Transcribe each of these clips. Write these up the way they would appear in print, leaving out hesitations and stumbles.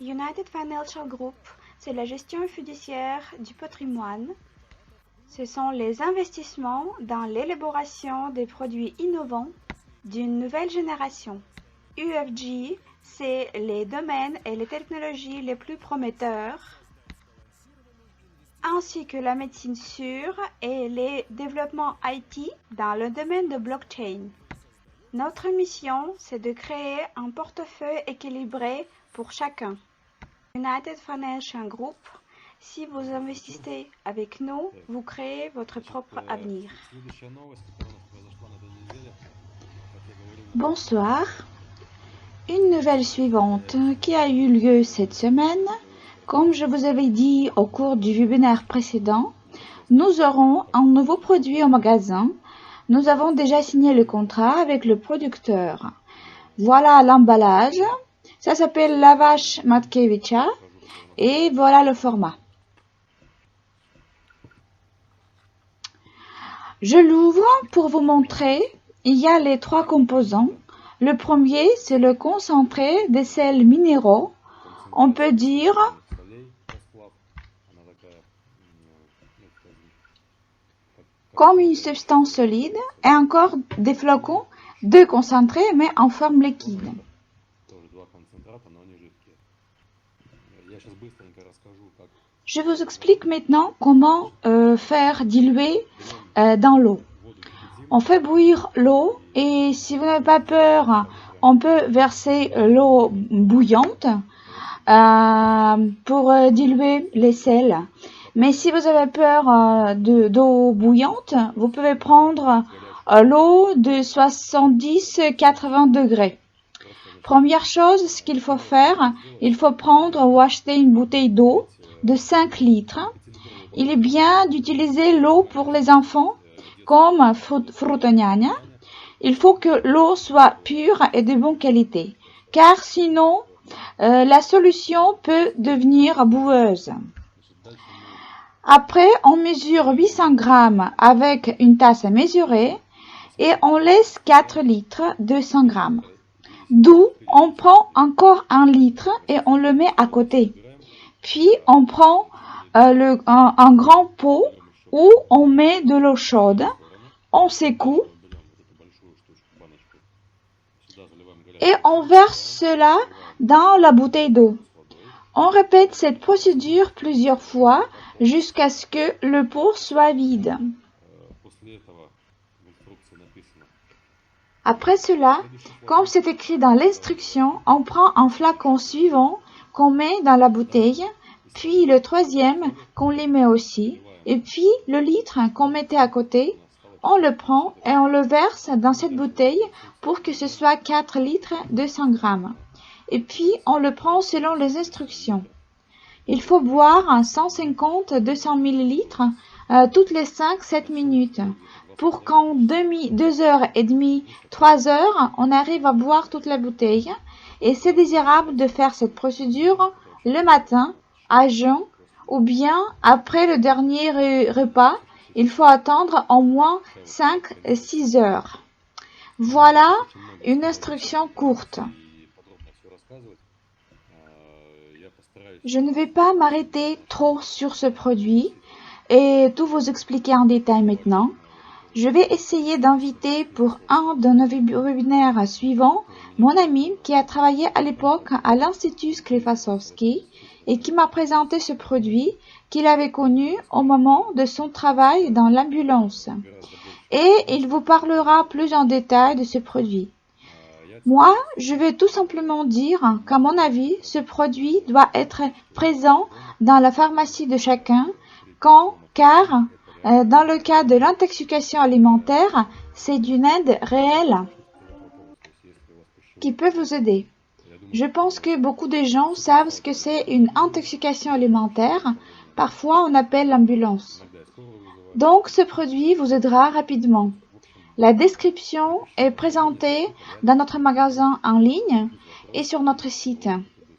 United Financial Group, c'est la gestion fiduciaire du patrimoine. Ce sont les investissements dans l'élaboration des produits innovants d'une nouvelle génération. UFG, c'est les domaines et les technologies les plus prometteurs, ainsi que la médecine sûre et les développements IT dans le domaine de blockchain. Notre mission, c'est de créer un portefeuille équilibré pour chacun. United Financial Group, si vous investissez avec nous, vous créez votre propre avenir. Bonsoir. Une nouvelle suivante qui a eu lieu cette semaine. Comme je vous avais dit au cours du webinaire précédent, nous aurons un nouveau produit au magasin. Nous avons déjà signé le contrat avec le producteur. Voilà l'emballage. Ça s'appelle la vache Matkiewicza et voilà le format. Je l'ouvre pour vous montrer. Il y a les trois composants. Le premier, c'est le concentré des sels minéraux. On peut dire comme une substance solide et encore des flocons de concentré mais en forme liquide. Je vous explique maintenant comment faire diluer dans l'eau. On fait bouillir l'eau et si vous n'avez pas peur, on peut verser l'eau bouillante pour diluer les sels. Mais si vous avez peur d'eau bouillante, vous pouvez prendre l'eau de 70-80 degrés. Première chose, ce qu'il faut faire, il faut prendre ou acheter une bouteille d'eau de 5 litres. Il est bien d'utiliser l'eau pour les enfants comme Frutognagna. Il faut que l'eau soit pure et de bonne qualité, car sinon la solution peut devenir boueuse. Après, on mesure 800 grammes avec une tasse à mesurer et on laisse 4 litres 200 grammes. D'où on prend encore 1 litre et on le met à côté. Puis on prend un grand pot où on met de l'eau chaude, on secoue et on verse cela dans la bouteille d'eau. On répète cette procédure plusieurs fois jusqu'à ce que le pot soit vide. Après cela, comme c'est écrit dans l'instruction, on prend un flacon suivant qu'on met dans la bouteille, puis le troisième qu'on les met aussi, et puis le litre qu'on mettait à côté, on le prend et on le verse dans cette bouteille pour que ce soit 4 litres 200 grammes. Et puis on le prend selon les instructions. Il faut boire 150-200 millilitres toutes les 5-7 minutes pour qu'en 2 heures et demie, 3 heures, on arrive à boire toute la bouteille. Et c'est désirable de faire cette procédure le matin, à jeun, ou bien après le dernier repas. Il faut attendre au moins 5-6 heures. Voilà une instruction courte. Je ne vais pas m'arrêter trop sur ce produit et tout vous expliquer en détail maintenant. Je vais essayer d'inviter pour un de nos webinaires suivants mon ami qui a travaillé à l'époque à l'Institut Sklifasowski et qui m'a présenté ce produit qu'il avait connu au moment de son travail dans l'ambulance. Et il vous parlera plus en détail de ce produit. Moi, je vais tout simplement dire qu'à mon avis, ce produit doit être présent dans la pharmacie de chacun, car dans le cas de l'intoxication alimentaire, c'est d'une aide réelle qui peut vous aider. Je pense que beaucoup de gens savent ce que c'est une intoxication alimentaire. Parfois, on appelle l'ambulance. Donc, ce produit vous aidera rapidement. La description est présentée dans notre magasin en ligne et sur notre site.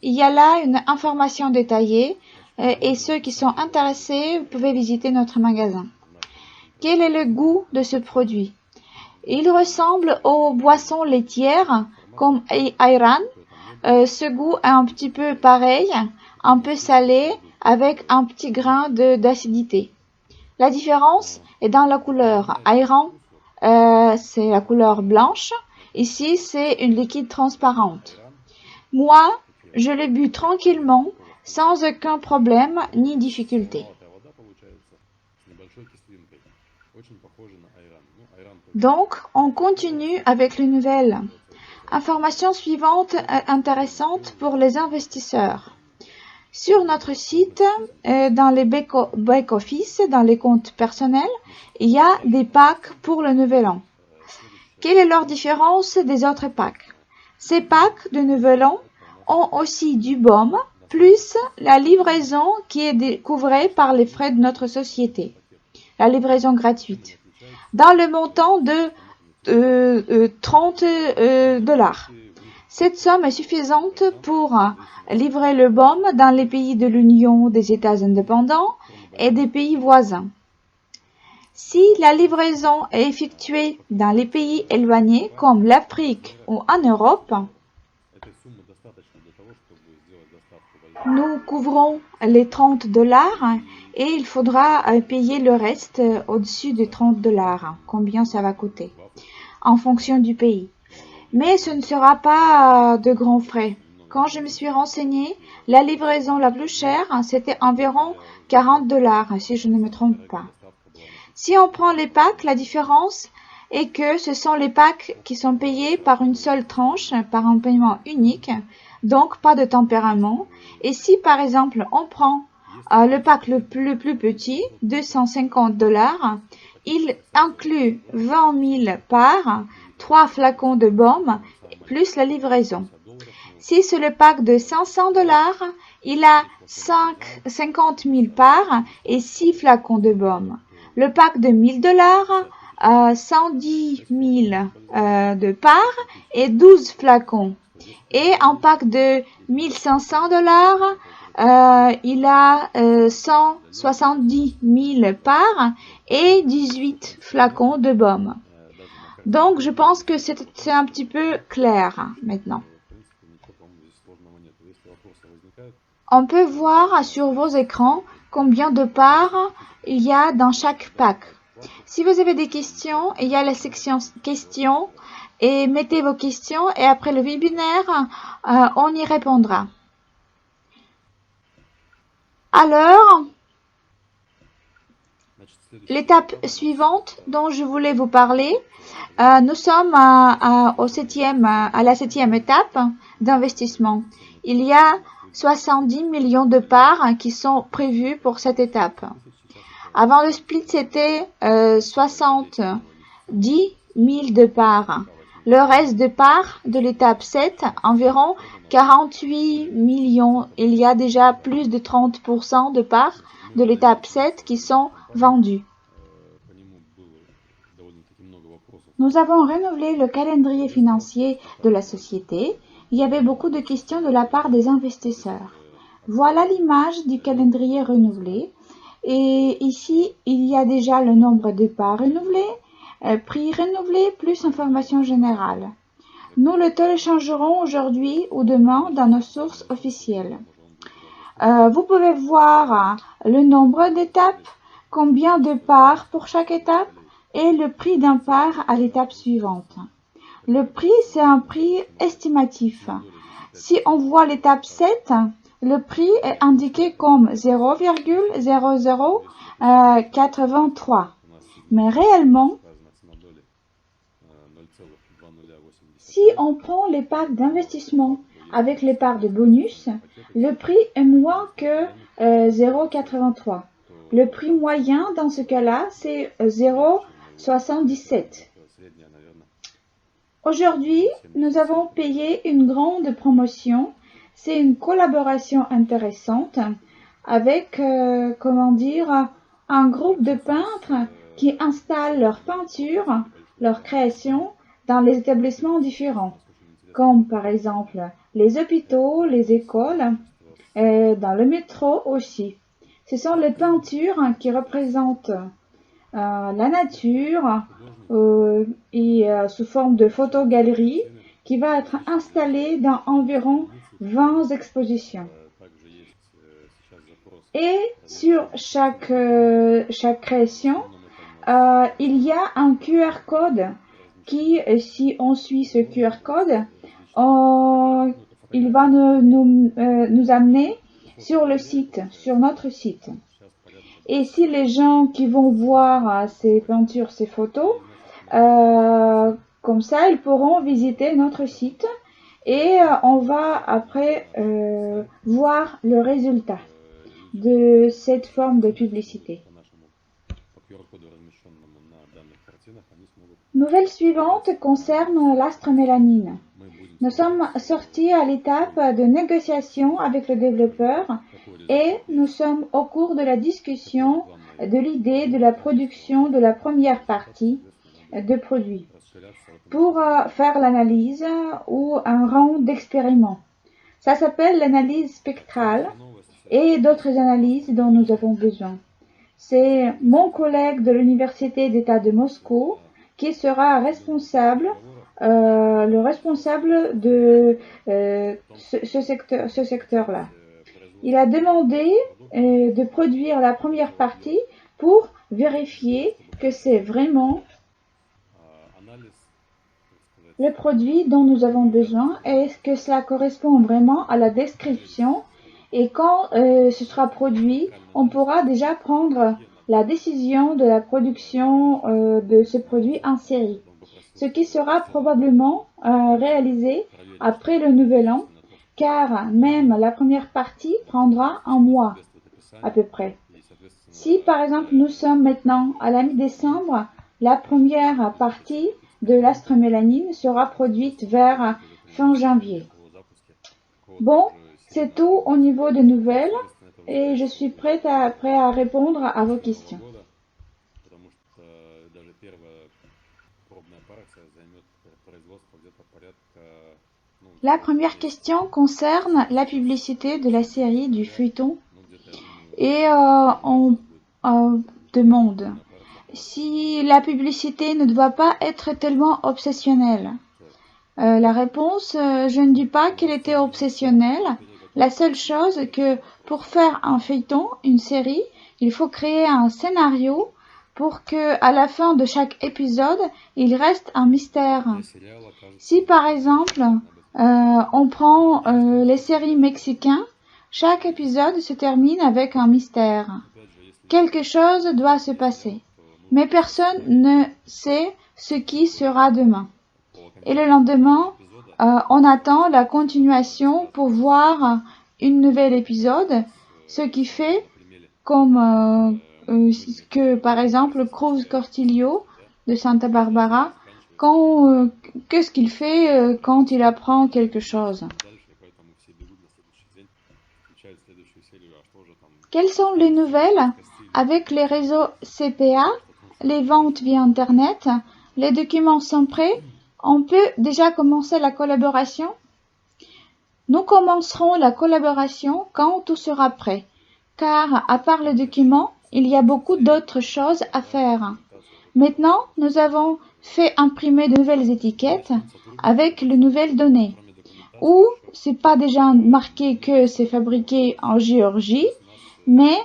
Il y a là une information détaillée et ceux qui sont intéressés, vous pouvez visiter notre magasin. Quel est le goût de ce produit? Il ressemble aux boissons laitières comme Ayran, ce goût est un petit peu pareil, un peu salé, avec un petit grain d'acidité. La différence est dans la couleur. Ayran, c'est la couleur blanche. Ici, c'est une liquide transparente. Moi, je l'ai bu tranquillement, sans aucun problème ni difficulté. Donc, on continue avec les nouvelles. Information suivante intéressante pour les investisseurs. Sur notre site, dans les back-office, dans les comptes personnels, il y a des packs pour le nouvel an. Quelle est leur différence des autres packs? Ces packs de nouvel an ont aussi du baume, plus la livraison qui est couvrée par les frais de notre société. La livraison gratuite. Dans le montant de $30. Cette somme est suffisante pour livrer le baume dans les pays de l'Union des États indépendants et des pays voisins. Si la livraison est effectuée dans les pays éloignés comme l'Afrique ou en Europe, nous couvrons les $30 et il faudra payer le reste au-dessus de $30. Combien ça va coûter en fonction du pays. Mais ce ne sera pas de grands frais. Quand je me suis renseignée, la livraison la plus chère, c'était environ $40, si je ne me trompe pas. Si on prend les packs, la différence est que ce sont les packs qui sont payés par une seule tranche, par un paiement unique, donc pas de tempérament. Et si par exemple on prend le pack le plus petit, $250, il inclut 20 000 parts, 3 flacons de baume, plus la livraison. Si c'est le pack de $500, il a 50 000 parts et 6 flacons de baume. Le pack de $1000, 110 000 de parts et 12 flacons. Et un pack de $1500, il a 170 000 parts et 18 flacons de baume. Donc, je pense que c'est un petit peu clair maintenant. On peut voir sur vos écrans combien de parts il y a dans chaque pack. Si vous avez des questions, il y a la section questions et mettez vos questions et après le webinaire, on y répondra. Alors, l'étape suivante dont je voulais vous parler, nous sommes à la 7e étape d'investissement. Il y a 70 millions de parts qui sont prévues pour cette étape. Avant le split, c'était 70 000 de parts. Le reste de parts de l'étape 7, environ 48 millions. Il y a déjà plus de 30% de parts de l'étape 7 qui sont vendues. Nous avons renouvelé le calendrier financier de la société. Il y avait beaucoup de questions de la part des investisseurs. Voilà l'image du calendrier renouvelé. Et ici, il y a déjà le nombre de parts renouvelées, prix renouvelé, plus information générale. Nous le téléchargerons aujourd'hui ou demain dans nos sources officielles. Vous pouvez voir le nombre d'étapes, combien de parts pour chaque étape et le prix d'un part à l'étape suivante. Le prix, c'est un prix estimatif. Si on voit l'étape 7, le prix est indiqué comme 0,0083. Mais réellement, si on prend les parts d'investissement avec les parts de bonus, le prix est moins que 0,83. Le prix moyen dans ce cas-là, c'est 0,77. Aujourd'hui, nous avons payé une grande promotion. C'est une collaboration intéressante avec, un groupe de peintres qui installent leurs peintures, leurs créations dans les établissements différents, comme par exemple les hôpitaux, les écoles, dans le métro aussi. Ce sont les peintures qui représentent la nature et sous forme de photogaleries qui va être installé dans environ 20 expositions. Et sur chaque création, il y a un QR code qui, si on suit ce QR code, il va nous amener sur le site, sur notre site. Et si les gens qui vont voir ces peintures, ces photos, comme ça, ils pourront visiter notre site et on va après voir le résultat de cette forme de publicité. Nouvelle suivante concerne l'astromélanine. Nous sommes sortis à l'étape de négociation avec le développeur et nous sommes au cours de la discussion de l'idée de la production de la première partie de produit pour faire l'analyse ou un rang d'expériment. Ça s'appelle l'analyse spectrale et d'autres analyses dont nous avons besoin. C'est mon collègue de l'Université d'État de Moscou qui sera responsable, le responsable de ce secteur-là. Il a demandé de produire la première partie pour vérifier que c'est vraiment le produit dont nous avons besoin et que cela correspond vraiment à la description. Et quand ce sera produit, on pourra déjà prendre la décision de la production de ce produit en série, ce qui sera probablement réalisé après le nouvel an, car même la première partie prendra un mois à peu près. Si par exemple nous sommes maintenant à la mi-décembre, la première partie de l'astromélanine sera produite vers fin janvier. Bon, c'est tout au niveau des nouvelles et je suis prêt à répondre à vos questions. La première question concerne la publicité de la série du feuilleton et on demande si la publicité ne doit pas être tellement obsessionnelle. La réponse, je ne dis pas qu'elle était obsessionnelle. La seule chose que pour faire un feuilleton, une série, il faut créer un scénario pour que à la fin de chaque épisode, il reste un mystère. Si par exemple, on prend les séries mexicaines, chaque épisode se termine avec un mystère. Quelque chose doit se passer, mais personne ne sait ce qui sera demain. Et le lendemain, on attend la continuation pour voir un nouvel épisode, ce qui fait comme que par exemple Cruz Cortillo de Santa Barbara, qu'est-ce qu'il fait quand il apprend quelque chose? Quelles sont les nouvelles avec les réseaux CPA, les ventes via Internet, les documents sont prêts? On peut déjà commencer la collaboration? Nous commencerons la collaboration quand tout sera prêt, car à part les documents, il y a beaucoup d'autres choses à faire. Maintenant, nous avons fait imprimer de nouvelles étiquettes avec les nouvelles données, où c'est pas déjà marqué que c'est fabriqué en Géorgie, mais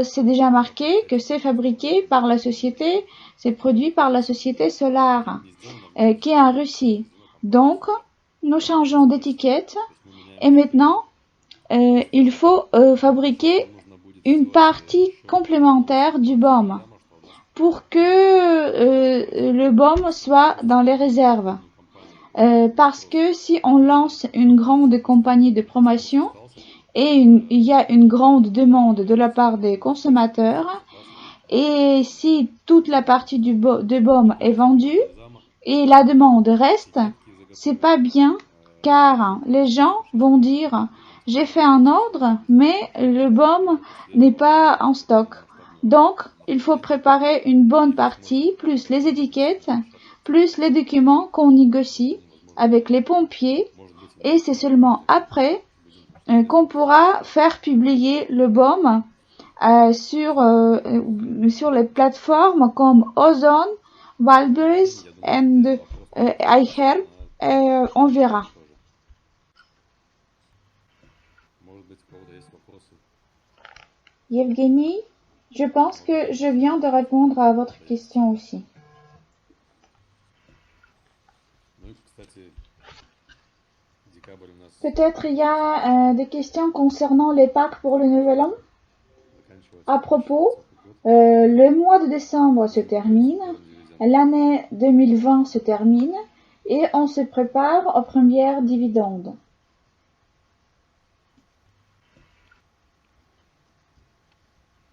c'est déjà marqué que c'est fabriqué par la société, c'est produit par la société Solar, qui est en Russie. Donc, nous changeons d'étiquette et maintenant, il faut fabriquer une partie complémentaire du baume pour que le baume soit dans les réserves. Parce que si on lance une grande compagnie de promotion et il y a une grande demande de la part des consommateurs, et si toute la partie de baume est vendue et la demande reste, c'est pas bien, car les gens vont dire j'ai fait un ordre mais le baume n'est pas en stock. Donc il faut préparer une bonne partie, plus les étiquettes, plus les documents qu'on négocie avec les pompiers, et c'est seulement après qu'on pourra faire publier le baume sur les plateformes comme Ozone, Wildberries et iHerb on verra. Yevgeny, je pense que je viens de répondre à votre question aussi. Peut-être il y a des questions concernant les Pâques pour le Nouvel An. À propos, le mois de décembre se termine, l'année 2020 se termine et on se prépare aux premières dividendes.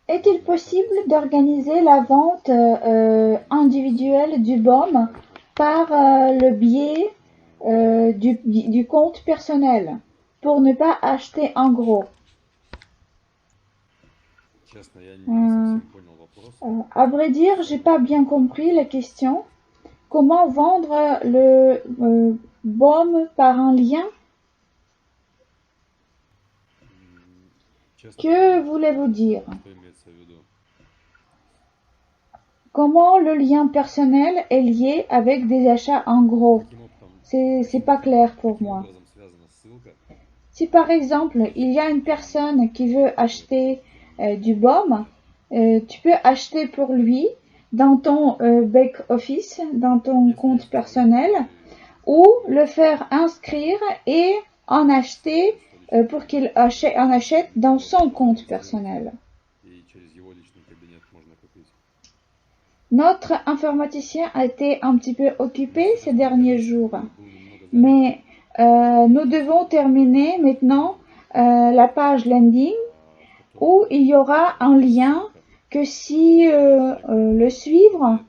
Est-il possible d'organiser la vente individuelle du BOM par le biais du compte personnel pour ne pas acheter en gros? À vrai dire, j'ai pas bien compris la question. Comment vendre le BOM par un lien? Que voulez-vous dire? Comment le lien personnel est lié avec des achats en gros? C'est pas clair pour moi. Si par exemple, il y a une personne qui veut acheter du BOM, tu peux acheter pour lui dans ton back-office, dans ton compte personnel, ou le faire inscrire et en acheter pour qu'il en achète dans son compte personnel. Notre informaticien a été un petit peu occupé ces derniers jours, mais nous devons terminer maintenant la page landing où il y aura un lien que si le suivre,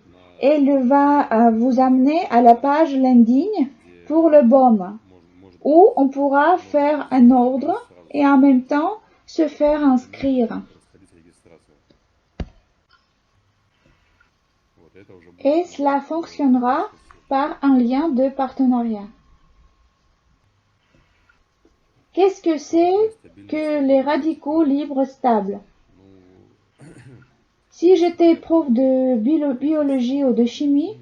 elle va vous amener à la page landing pour le BOM, où on pourra faire un ordre et en même temps se faire inscrire. Et cela fonctionnera par un lien de partenariat. Qu'est-ce que c'est que les radicaux libres stables? Si j'étais prof de biologie ou de chimie,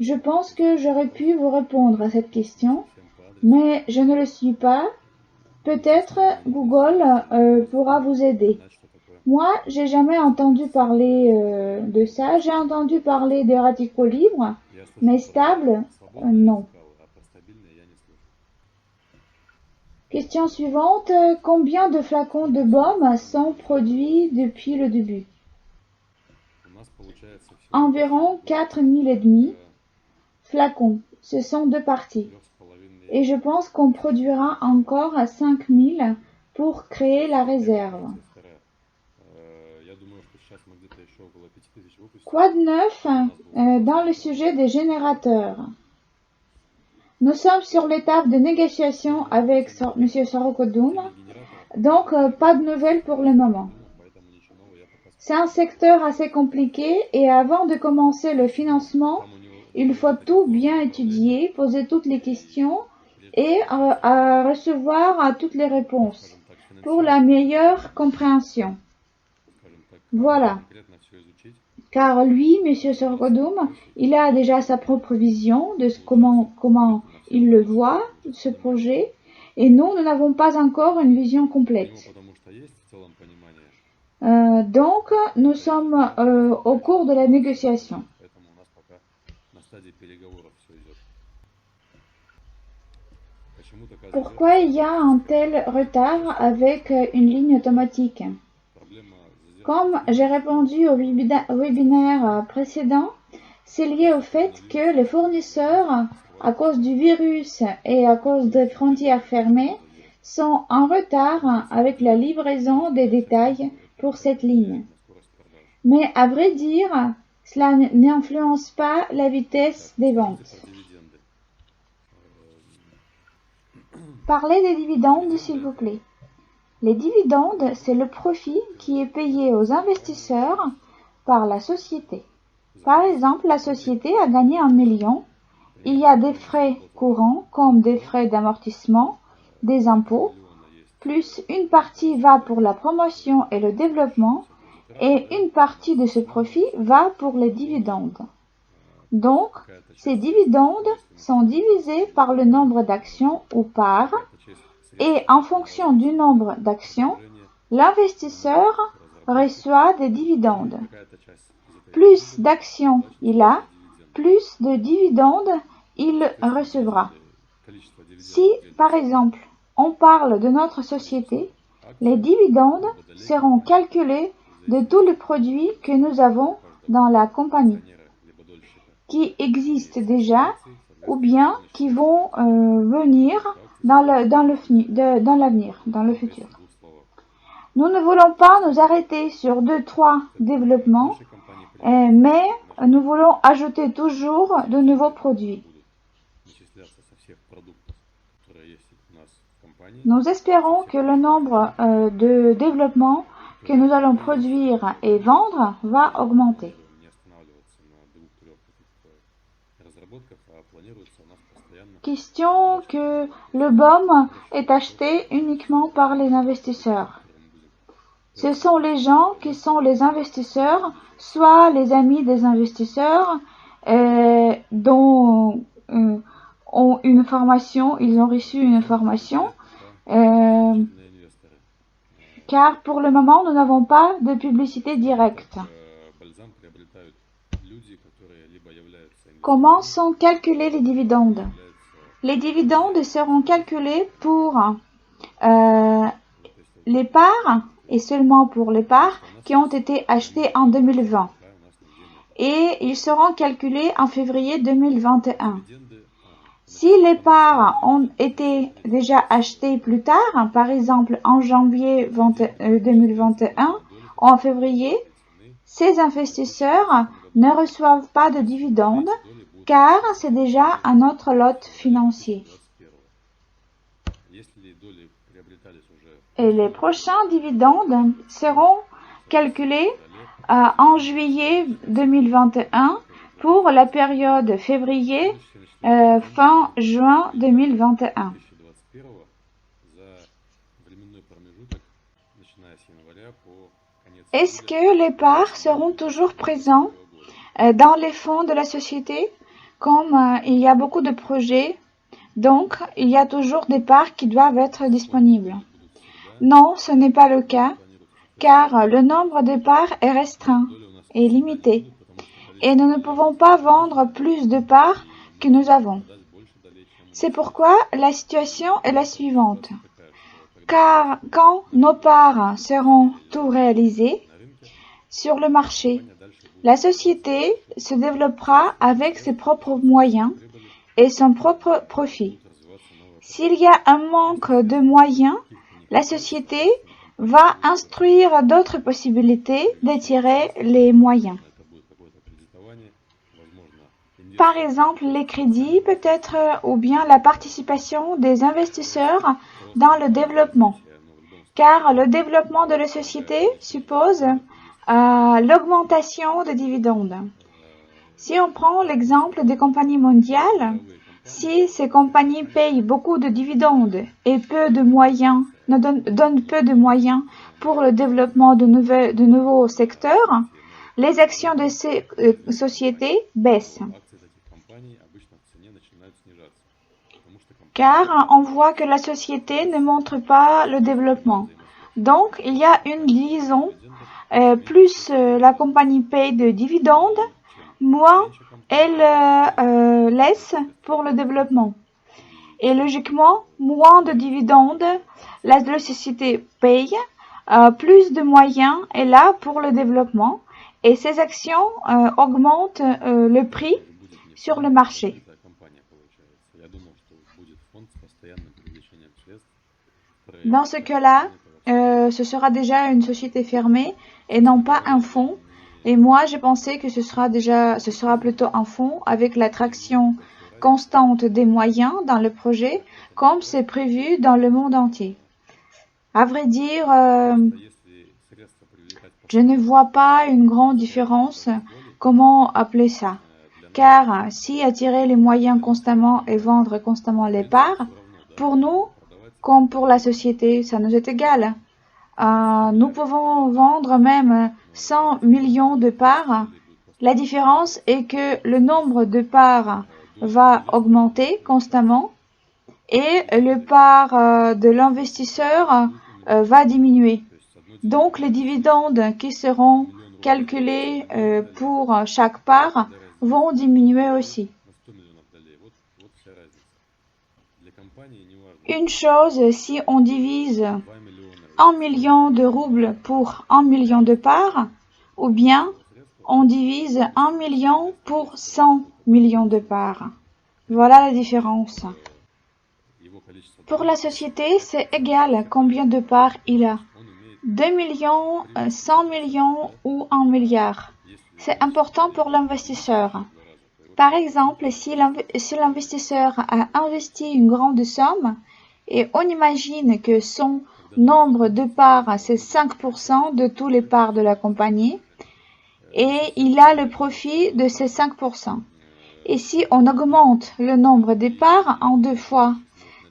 je pense que j'aurais pu vous répondre à cette question, mais je ne le suis pas. Peut-être Google pourra vous aider. Moi, j'ai jamais entendu parler de ça. J'ai entendu parler des radicaux libres, mais stables, non. Question suivante. Combien de flacons de BOM sont produits depuis le début? Environ 4500 flacons. Ce sont 2 parties. Et je pense qu'on produira encore à 5000 pour créer la réserve. Quoi de neuf dans le sujet des générateurs? Nous sommes sur l'étape de négociation avec M. Sorokodum, donc pas de nouvelles pour le moment. C'est un secteur assez compliqué et avant de commencer le financement, il faut tout bien étudier, poser toutes les questions et à recevoir toutes les réponses pour la meilleure compréhension. Voilà. Car lui, M. Sorokodum, il a déjà sa propre vision de comment il le voit, ce projet, et nous n'avons pas encore une vision complète. Donc, nous sommes au cours de la négociation. Pourquoi il y a un tel retard avec une ligne automatique? Comme j'ai répondu au webinaire précédent, c'est lié au fait que les fournisseurs, à cause du virus et à cause des frontières fermées, sont en retard avec la livraison des détails pour cette ligne. Mais à vrai dire, cela n'influence pas la vitesse des ventes. Parlez des dividendes, s'il vous plaît. Les dividendes, c'est le profit qui est payé aux investisseurs par la société. Par exemple, la société a gagné 1 million. Il y a des frais courants comme des frais d'amortissement, des impôts, plus une partie va pour la promotion et le développement et une partie de ce profit va pour les dividendes. Donc, ces dividendes sont divisés par le nombre d'actions ou parts et en fonction du nombre d'actions, l'investisseur reçoit des dividendes. Plus d'actions il a, plus de dividendes il recevra. Si, par exemple, on parle de notre société, les dividendes seront calculés de tous les produits que nous avons dans la compagnie, qui existent déjà ou bien qui vont venir dans l'avenir, dans le futur. Nous ne voulons pas nous arrêter sur 2-3 développements, mais nous voulons ajouter toujours de nouveaux produits. Nous espérons que le nombre de développements que nous allons produire et vendre va augmenter. Question que le BOM est acheté uniquement par les investisseurs. Ce sont les gens qui sont les investisseurs, soit les amis des investisseurs dont ont une formation, ils ont reçu une formation, car pour le moment, nous n'avons pas de publicité directe. Comment sont calculés les dividendes? Les dividendes seront calculés pour les parts et seulement pour les parts qui ont été achetées en 2020. Et ils seront calculés en février 2021. Si les parts ont été déjà achetées plus tard, par exemple en janvier 2021 ou en février, ces investisseurs ne reçoivent pas de dividendes car c'est déjà un autre lot financier. Et les prochains dividendes seront calculés en juillet 2021 pour la période février fin juin 2021. Est-ce que les parts seront toujours présents dans les fonds de la société? Comme il y a beaucoup de projets, donc il y a toujours des parts qui doivent être disponibles. Non, ce n'est pas le cas, car le nombre de parts est restreint et limité, et nous ne pouvons pas vendre plus de parts que nous avons. C'est pourquoi la situation est la suivante. Car quand nos parts seront tout réalisées sur le marché, la société se développera avec ses propres moyens et son propre profit. S'il y a un manque de moyens, la société va instruire d'autres possibilités d'attirer les moyens. Par exemple, les crédits peut-être ou bien la participation des investisseurs dans le développement. Car le développement de la société suppose l'augmentation des dividendes. Si on prend l'exemple des compagnies mondiales, si ces compagnies payent beaucoup de dividendes et donnent peu de moyens pour le développement de nouveaux secteurs, les actions de ces sociétés baissent. Car on voit que la société ne montre pas le développement. Donc, il y a une liaison. Plus la compagnie paye de dividendes, moins elle laisse pour le développement. Et logiquement, moins de dividendes, la société paye, plus de moyens est là pour le développement. Et ces actions augmentent le prix sur le marché. Dans ce cas-là, ce sera déjà une société fermée et non pas un fonds. Et moi, j'ai pensé que ce sera plutôt un fonds avec l'attraction constante des moyens dans le projet, comme c'est prévu dans le monde entier. À vrai dire, je ne vois pas une grande différence. Comment appeler ça? Car si attirer les moyens constamment et vendre constamment les parts, pour nous, comme pour la société, ça nous est égal. Nous pouvons vendre même 100 millions de parts La différence est que le nombre de parts va augmenter constamment et le part de l'investisseur va diminuer. Donc les dividendes qui seront calculés pour chaque part vont diminuer aussi. Une chose, si on divise 1 million de roubles pour 1 million de parts, ou bien on divise 1 million pour 100 millions de parts. Voilà la différence. Pour la société, c'est égal combien de parts il a. 2 millions, 100 millions ou 1 milliard. C'est important pour l'investisseur. Par exemple, si l'investisseur a investi une grande somme et on imagine que son nombre de parts, c'est 5% de tous les parts de la compagnie et il a le profit de ces 5%. Et si on augmente le nombre des parts en 2 fois,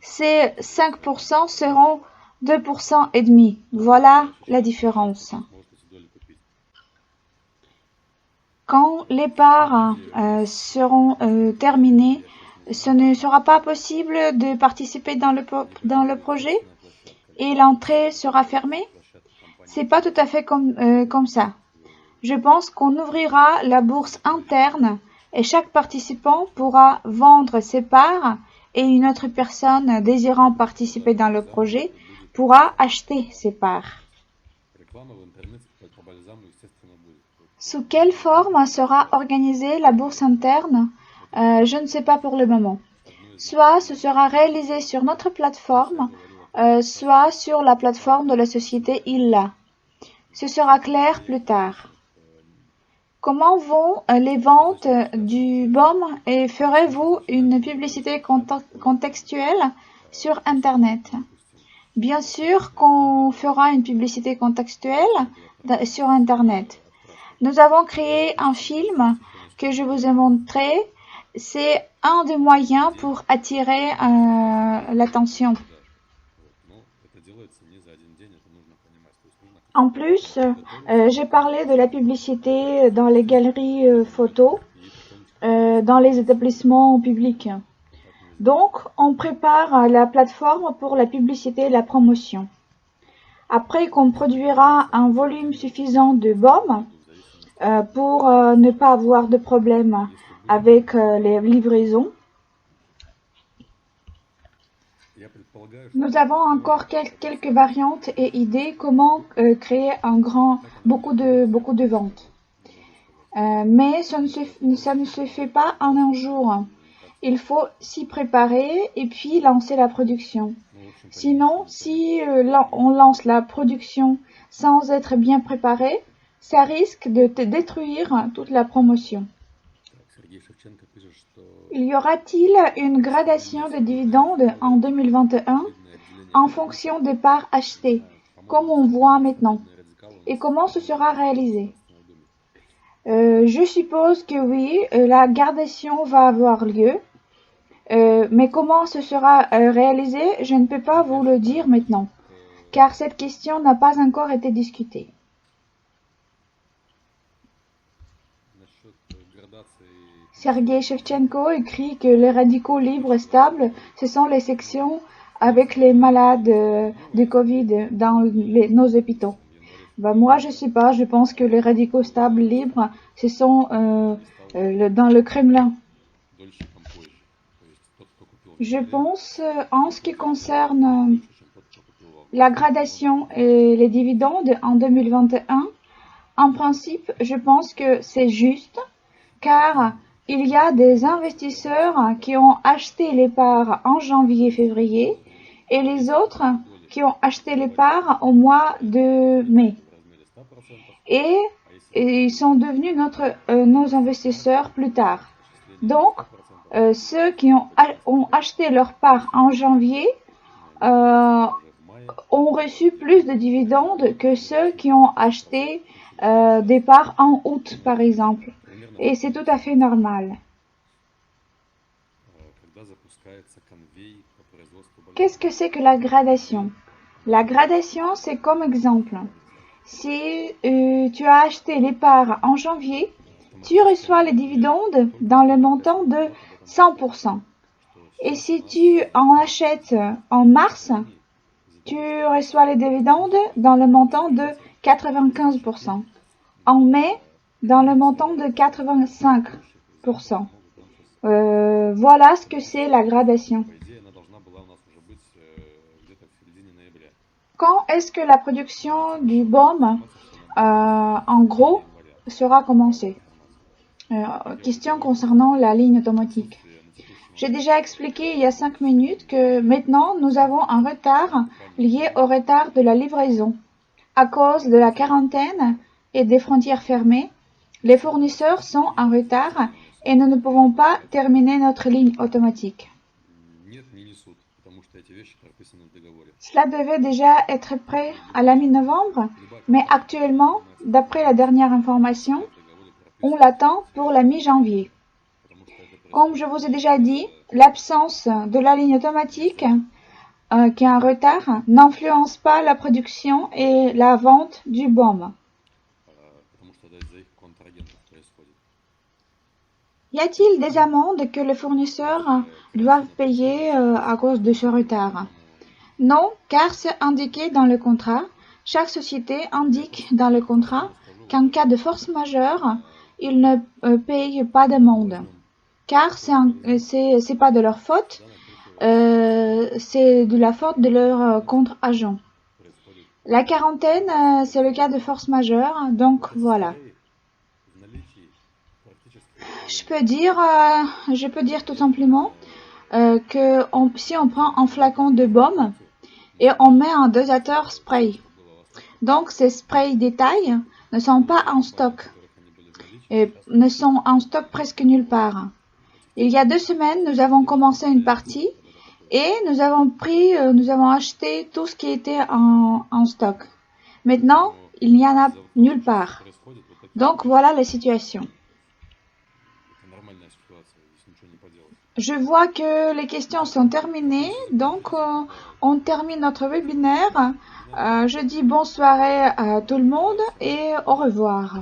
ces 5% seront 2% et demi. Voilà la différence. Quand les parts seront terminées, ce ne sera pas possible de participer dans le projet et l'entrée sera fermée. C'est pas tout à fait comme ça. Je pense qu'on ouvrira la bourse interne et chaque participant pourra vendre ses parts et une autre personne désirant participer dans le projet pourra acheter ses parts. Sous quelle forme sera organisée la bourse interne? Je ne sais pas pour le moment. Soit ce sera réalisé sur notre plateforme, soit sur la plateforme de la société ILLA. Ce sera clair plus tard. Comment vont les ventes du BOM et ferez-vous une publicité contextuelle sur Internet? Bien sûr qu'on fera une publicité contextuelle sur Internet. Nous avons créé un film que je vous ai montré. C'est un des moyens pour attirer l'attention. En plus, j'ai parlé de la publicité dans les galeries photos, dans les établissements publics. Donc, on prépare la plateforme pour la publicité et la promotion. Après qu'on produira un volume suffisant de BOM pour ne pas avoir de problème avec les livraisons, nous avons encore quelques variantes et idées comment créer beaucoup de ventes. Mais ça ne se fait pas en un jour. Il faut s'y préparer et puis lancer la production. Sinon, si on lance la production sans être bien préparé, ça risque de détruire toute la promotion. Y aura-t-il une gradation de dividendes en 2021 en fonction des parts achetées, comme on voit maintenant? Et comment ce sera réalisé? Je suppose que oui, la gradation va avoir lieu. Mais comment ce sera réalisé, je ne peux pas vous le dire maintenant, car cette question n'a pas encore été discutée. Sergei Shevchenko écrit que les radicaux libres stables, ce sont les sections avec les malades de Covid dans nos hôpitaux. Moi, je sais pas, je pense que les radicaux stables libres, ce sont dans le Kremlin. Je pense, en ce qui concerne la gradation et les dividendes en 2021, en principe, je pense que c'est juste, car il y a des investisseurs qui ont acheté les parts en janvier-février et les autres qui ont acheté les parts au mois de mai. Et ils sont devenus nos investisseurs plus tard. Donc, ceux qui ont acheté leurs parts en janvier ont reçu plus de dividendes que ceux qui ont acheté des parts en août, par exemple. Et c'est tout à fait normal. Qu'est-ce que c'est que la gradation? La gradation, c'est comme exemple. Si tu as acheté les parts en janvier tu reçois les dividendes dans le montant de 100%. Et si tu en achètes en mars, tu reçois les dividendes dans le montant de 95%. En mai, dans le montant de 85%. Voilà ce que c'est la gradation. Quand est-ce que la production du BOM, en gros, sera commencée? Question concernant la ligne automatique. J'ai déjà expliqué il y a 5 minutes que maintenant nous avons un retard lié au retard de la livraison. À cause de la quarantaine et des frontières fermées, les fournisseurs sont en retard et nous ne pouvons pas terminer notre ligne automatique. Cela devait déjà être prêt à la mi-novembre, mais actuellement, d'après la dernière information, on l'attend pour la mi-janvier. Comme je vous ai déjà dit, l'absence de la ligne automatique qui est en retard n'influence pas la production et la vente du BOM. Y a-t-il des amendes que les fournisseurs doivent payer à cause de ce retard? Non, car c'est indiqué dans le contrat. Chaque société indique dans le contrat qu'en cas de force majeure, ils ne payent pas d'amende. Car c'est pas de leur faute, c'est de la faute de leur contre-agent. La quarantaine, c'est le cas de force majeure, donc voilà. Je peux dire tout simplement que si on prend un flacon de baume et on met un dosateur spray, donc ces sprays détail ne sont pas en stock et ne sont en stock presque nulle part. Il y a 2 semaines, nous avons commencé une partie et nous avons acheté tout ce qui était en stock. Maintenant, il n'y en a nulle part. Donc voilà la situation. Je vois que les questions sont terminées, donc on termine notre webinaire. Je dis bonne soirée à tout le monde et au revoir.